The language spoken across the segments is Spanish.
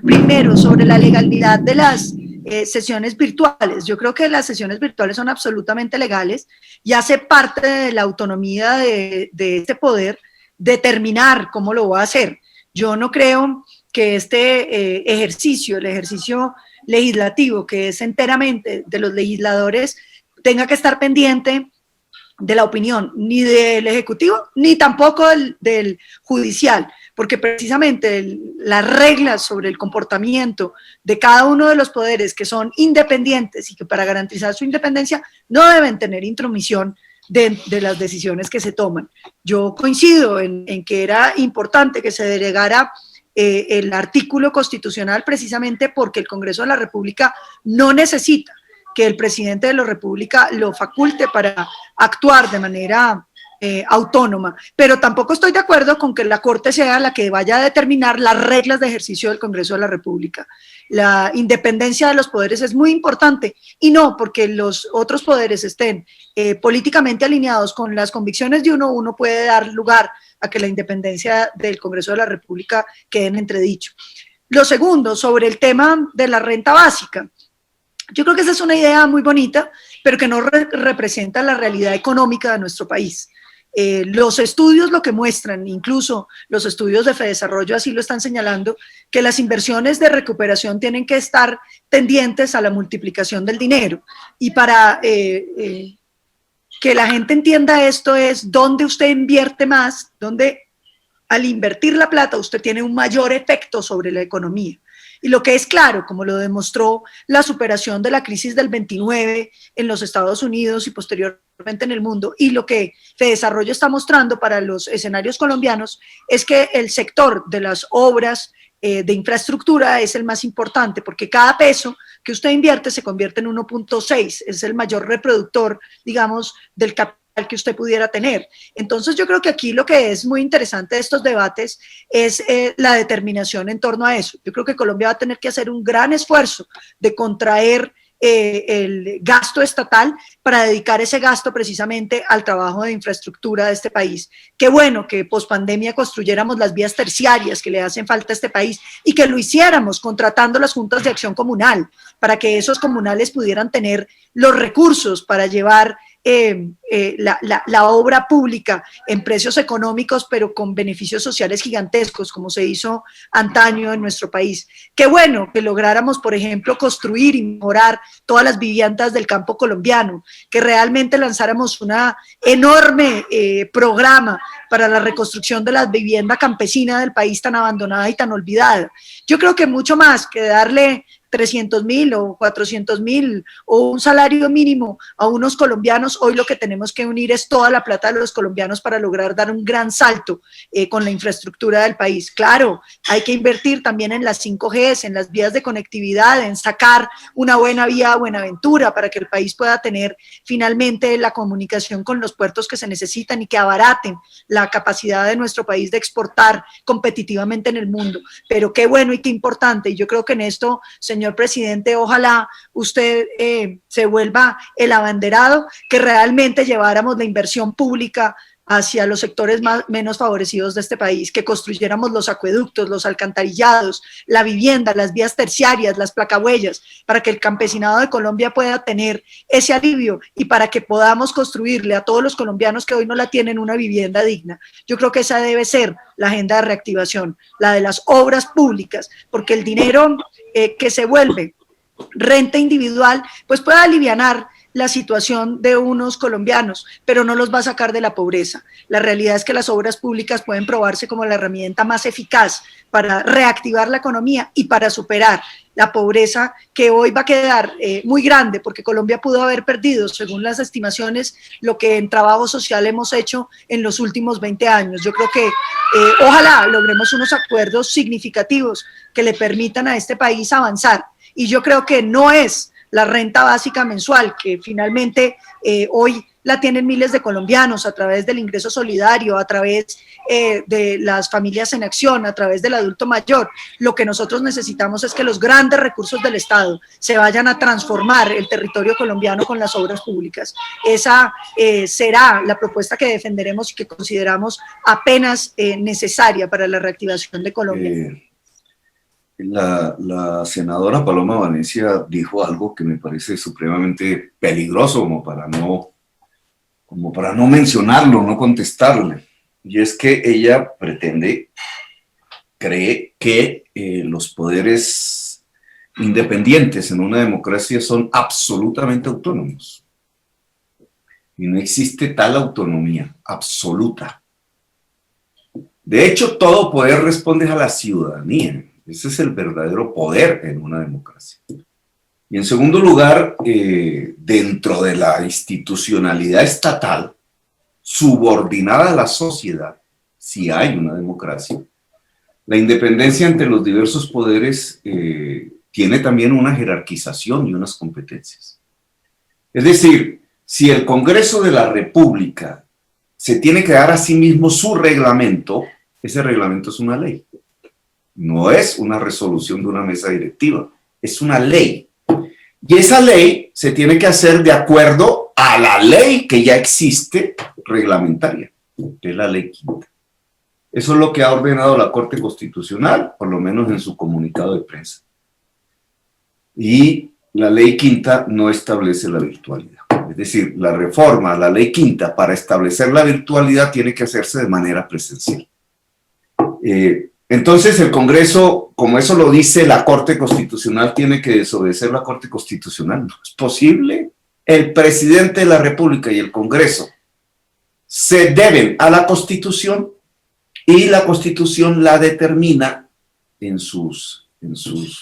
primero, sobre la legalidad de las sesiones virtuales. Yo creo que las sesiones virtuales son absolutamente legales y hace parte de la autonomía de este poder determinar cómo lo va a hacer. Yo no creo que este ejercicio, el ejercicio legislativo, que es enteramente de los legisladores, tenga que estar pendiente de la opinión ni del Ejecutivo ni tampoco del Judicial, porque precisamente las reglas sobre el comportamiento de cada uno de los poderes que son independientes y que para garantizar su independencia no deben tener intromisión de las decisiones que se toman. Yo coincido en que era importante que se delegara el artículo constitucional precisamente porque el Congreso de la República no necesita que el presidente de la República lo faculte para actuar de manera autónoma, pero tampoco estoy de acuerdo con que la Corte sea la que vaya a determinar las reglas de ejercicio del Congreso de la República. La independencia de los poderes es muy importante y no porque los otros poderes estén políticamente alineados con las convicciones de uno puede dar lugar a que la independencia del Congreso de la República quede en entredicho. Lo segundo, sobre el tema de la renta básica. Yo creo que esa es una idea muy bonita, pero que no representa la realidad económica de nuestro país. Los estudios lo que muestran, incluso los estudios de Fedesarrollo así lo están señalando, que las inversiones de recuperación tienen que estar tendientes a la multiplicación del dinero. Y para que la gente entienda esto es dónde usted invierte más, dónde al invertir la plata usted tiene un mayor efecto sobre la economía. Y lo que es claro, como lo demostró la superación de la crisis del 29 en los Estados Unidos y posteriormente en el mundo, y lo que Fedesarrollo está mostrando para los escenarios colombianos, es que el sector de las obras de infraestructura es el más importante, porque cada peso que usted invierte se convierte en 1.6, es el mayor reproductor, digamos, del capital que usted pudiera tener. Entonces yo creo que aquí lo que es muy interesante de estos debates es la determinación en torno a eso. Yo creo que Colombia va a tener que hacer un gran esfuerzo de contraer el gasto estatal para dedicar ese gasto precisamente al trabajo de infraestructura de este país. Qué bueno que pospandemia construyéramos las vías terciarias que le hacen falta a este país y que lo hiciéramos contratando las juntas de acción comunal para que esos comunales pudieran tener los recursos para llevar la obra pública en precios económicos, pero con beneficios sociales gigantescos, como se hizo antaño en nuestro país. Qué bueno que lográramos, por ejemplo, construir y mejorar todas las viviendas del campo colombiano, que realmente lanzáramos una enorme programa para la reconstrucción de la vivienda campesina del país tan abandonada y tan olvidada. Yo creo que mucho más que darle 300.000 o 400.000 o un salario mínimo a unos colombianos, hoy lo que tenemos que unir es toda la plata de los colombianos para lograr dar un gran salto con la infraestructura del país. Claro, hay que invertir también en las 5Gs, en las vías de conectividad, en sacar una buena vía a Buenaventura para que el país pueda tener finalmente la comunicación con los puertos que se necesitan y que abaraten la capacidad de nuestro país de exportar competitivamente en el mundo. Pero qué bueno y qué importante, y yo creo que en esto, señor presidente, ojalá usted se vuelva el abanderado, que realmente lleváramos la inversión pública hacia los sectores menos favorecidos de este país, que construyéramos los acueductos, los alcantarillados, la vivienda, las vías terciarias, las placahuellas, para que el campesinado de Colombia pueda tener ese alivio y para que podamos construirle a todos los colombianos que hoy no la tienen una vivienda digna. Yo creo que esa debe ser la agenda de reactivación, la de las obras públicas, porque el dinero que se vuelve renta individual, pues puede alivianar la situación de unos colombianos, pero no los va a sacar de la pobreza. La realidad es que las obras públicas pueden probarse como la herramienta más eficaz para reactivar la economía y para superar la pobreza que hoy va a quedar muy grande, porque Colombia pudo haber perdido, según las estimaciones, lo que en trabajo social hemos hecho en los últimos 20 años. Yo creo que ojalá logremos unos acuerdos significativos que le permitan a este país avanzar, y yo creo que no es la renta básica mensual, que finalmente hoy la tienen miles de colombianos a través del ingreso solidario, a través de las familias en acción, a través del adulto mayor. Lo que nosotros necesitamos es que los grandes recursos del Estado se vayan a transformar el territorio colombiano con las obras públicas. Esa será la propuesta que defenderemos y que consideramos apenas necesaria para la reactivación de Colombia. La senadora Paloma Valencia dijo algo que me parece supremamente peligroso como para no mencionarlo, no contestarle. Y es que ella cree que los poderes independientes en una democracia son absolutamente autónomos. Y no existe tal autonomía absoluta. De hecho, todo poder responde a la ciudadanía. Ese es el verdadero poder en una democracia. Y en segundo lugar, dentro de la institucionalidad estatal, subordinada a la sociedad, si hay una democracia, la independencia entre los diversos poderes tiene también una jerarquización y unas competencias. Es decir, si el Congreso de la República se tiene que dar a sí mismo su reglamento, ese reglamento es una ley. No es una resolución de una mesa directiva, es una ley. Y esa ley se tiene que hacer de acuerdo a la ley que ya existe reglamentaria, que es la ley quinta. Eso es lo que ha ordenado la Corte Constitucional, por lo menos en su comunicado de prensa. Y la ley quinta no establece la virtualidad. Es decir, la reforma a la ley quinta para establecer la virtualidad tiene que hacerse de manera presencial. Entonces el Congreso, como eso lo dice la Corte Constitucional, tiene que desobedecer la Corte Constitucional. No es posible. El presidente de la República y el Congreso se deben a la Constitución y la Constitución la determina en sus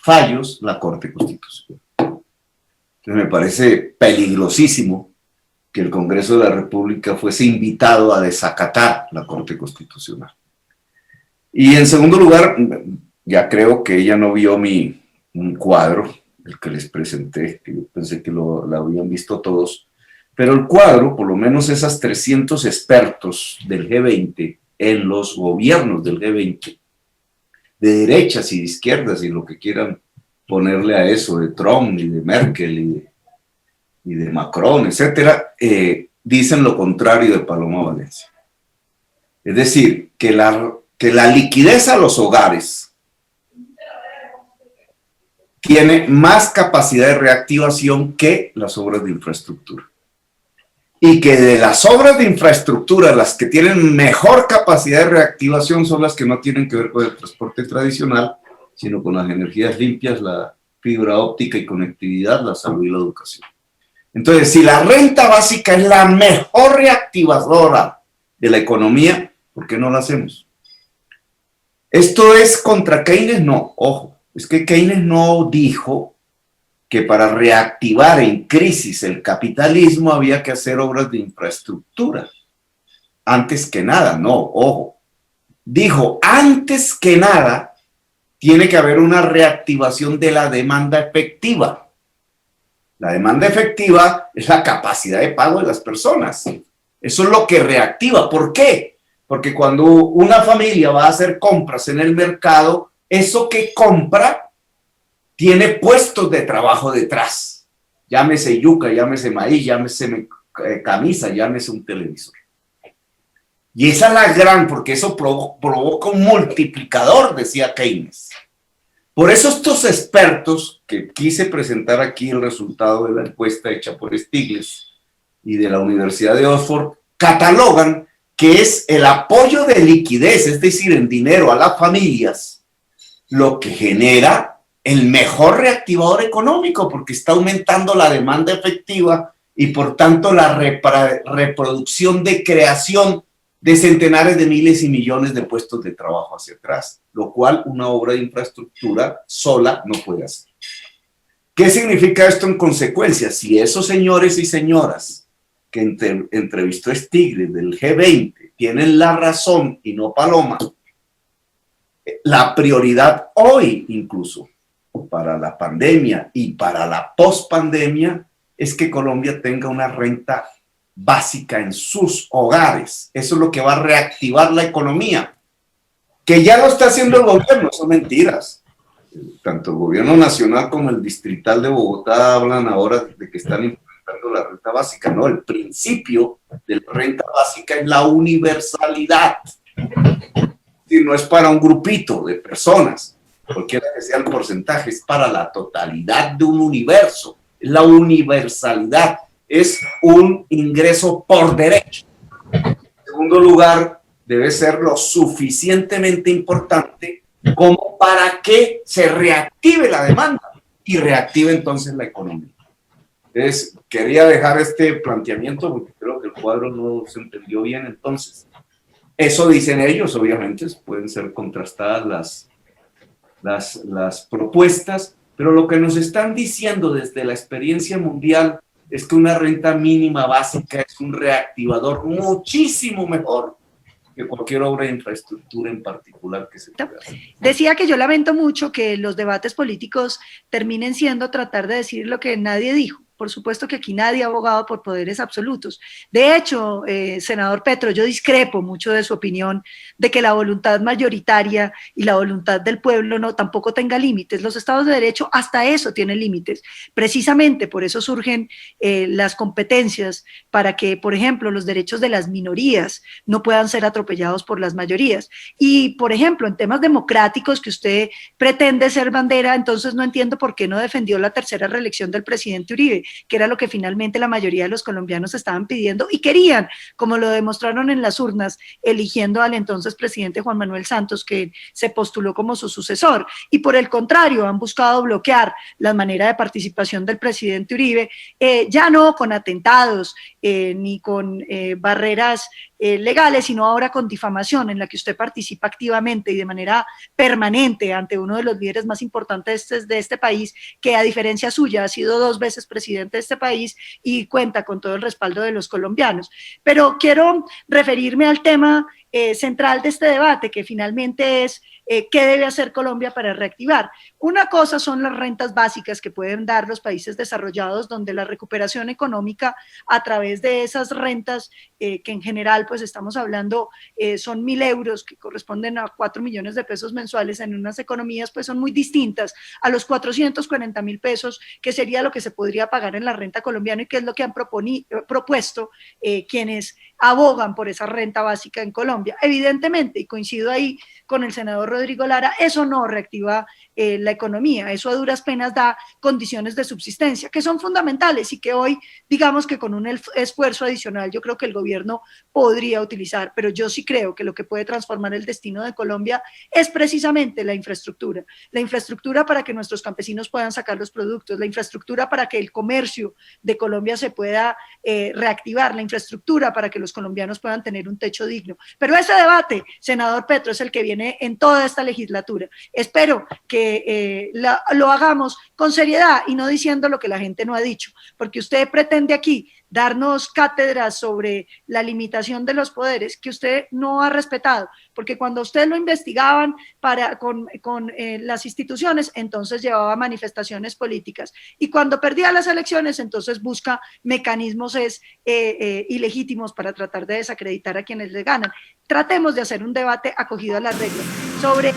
fallos la Corte Constitucional. Entonces me parece peligrosísimo que el Congreso de la República fuese invitado a desacatar la Corte Constitucional. Y en segundo lugar, ya creo que ella no vio un cuadro, el que les presenté, que yo pensé que lo habían visto todos, pero el cuadro, por lo menos esas 300 expertos del G20, en los gobiernos del G20, de derechas y de izquierdas y lo que quieran ponerle a eso, de Trump y de Merkel y de Macron, etcétera, dicen lo contrario de Paloma Valencia. Es decir, que la liquidez a los hogares tiene más capacidad de reactivación que las obras de infraestructura. Y que de las obras de infraestructura, las que tienen mejor capacidad de reactivación son las que no tienen que ver con el transporte tradicional, sino con las energías limpias, la fibra óptica y conectividad, la salud y la educación. Entonces, si la renta básica es la mejor reactivadora de la economía, ¿por qué no la hacemos? ¿Esto es contra Keynes? No, ojo, es que Keynes no dijo que para reactivar en crisis el capitalismo había que hacer obras de infraestructura. Antes que nada, no, ojo. Dijo, antes que nada, tiene que haber una reactivación de la demanda efectiva. La demanda efectiva es la capacidad de pago de las personas. Eso es lo que reactiva. ¿Por qué? Porque cuando una familia va a hacer compras en el mercado, eso que compra tiene puestos de trabajo detrás. Llámese yuca, llámese maíz, llámese camisa, llámese un televisor. Y esa es la gran, porque eso provoca un multiplicador, decía Keynes. Por eso estos expertos, que quise presentar aquí el resultado de la encuesta hecha por Stiglitz y de la Universidad de Oxford, catalogan que es el apoyo de liquidez, es decir, en dinero a las familias, lo que genera el mejor reactivador económico, porque está aumentando la demanda efectiva y por tanto la reproducción de creación de centenares de miles y millones de puestos de trabajo hacia atrás, lo cual una obra de infraestructura sola no puede hacer. ¿Qué significa esto en consecuencia? Si esos señores y señoras que entrevistó Stiglitz del G20 tienen la razón y no Paloma, la prioridad hoy incluso para la pandemia y para la pospandemia es que Colombia tenga una renta básica en sus hogares. Eso es lo que va a reactivar la economía, que ya lo está haciendo el gobierno, son mentiras. Tanto el gobierno nacional como el distrital de Bogotá hablan ahora de que están implementando la renta básica. No, el principio de la renta básica es la universalidad. Es decir, no es para un grupito de personas, cualquiera que sea el porcentaje, es para la totalidad de un universo. La universalidad es un ingreso por derecho. En segundo lugar, debe ser lo suficientemente importante como para que se reactive la demanda y reactive entonces la economía. Entonces, quería dejar este planteamiento porque creo que el cuadro no se entendió bien. Entonces, eso dicen ellos, obviamente, pueden ser contrastadas las propuestas, pero lo que nos están diciendo desde la experiencia mundial es que una renta mínima básica es un reactivador muchísimo mejor que cualquier obra de infraestructura en particular que se pueda hacer. Decía que yo lamento mucho que los debates políticos terminen siendo tratar de decir lo que nadie dijo. Por supuesto que aquí nadie ha abogado por poderes absolutos. De hecho, senador Petro, yo discrepo mucho de su opinión de que la voluntad mayoritaria y la voluntad del pueblo no tampoco tenga límites. Los estados de derecho hasta eso tienen límites. Precisamente por eso surgen las competencias para que, por ejemplo, los derechos de las minorías no puedan ser atropellados por las mayorías. Y, por ejemplo, en temas democráticos que usted pretende ser bandera, entonces no entiendo por qué no defendió la tercera reelección del presidente Uribe, que era lo que finalmente la mayoría de los colombianos estaban pidiendo y querían, como lo demostraron en las urnas, eligiendo al entonces presidente Juan Manuel Santos, que se postuló como su sucesor. Y por el contrario, han buscado bloquear la manera de participación del presidente Uribe, ya no con atentados ni con barreras legales, sino ahora con difamación, en la que usted participa activamente y de manera permanente ante uno de los líderes más importantes de este país, que a diferencia suya ha sido 2 veces presidente de este país y cuenta con todo el respaldo de los colombianos. Pero quiero referirme al tema central de este debate, que finalmente es qué debe hacer Colombia para reactivar. Una cosa son las rentas básicas que pueden dar los países desarrollados, donde la recuperación económica a través de esas rentas, que en general pues estamos hablando son 1.000 euros, que corresponden a 4 millones de pesos mensuales en unas economías, pues son muy distintas a los 440.000 pesos, que sería lo que se podría pagar en la renta colombiana, y que es lo que han propuesto quienes abogan por esa renta básica en Colombia. Evidentemente, y coincido ahí con el senador Rodrigo Lara, eso no reactiva la economía, eso a duras penas da condiciones de subsistencia que son fundamentales y que hoy, digamos que con un esfuerzo adicional, yo creo que el gobierno podría utilizar, pero yo sí creo que lo que puede transformar el destino de Colombia es precisamente la infraestructura para que nuestros campesinos puedan sacar los productos, la infraestructura para que el comercio de Colombia se pueda reactivar, la infraestructura para que los colombianos puedan tener un techo digno. Pero ese debate, senador Petro, es el que viene en toda esta legislatura. Espero que lo hagamos con seriedad y no diciendo lo que la gente no ha dicho, porque usted pretende aquí darnos cátedras sobre la limitación de los poderes que usted no ha respetado, porque cuando usted lo investigaban con las instituciones, entonces llevaba manifestaciones políticas, y cuando perdía las elecciones, entonces busca mecanismos ilegítimos para tratar de desacreditar a quienes le ganan. Tratemos de hacer un debate acogido a las reglas sobre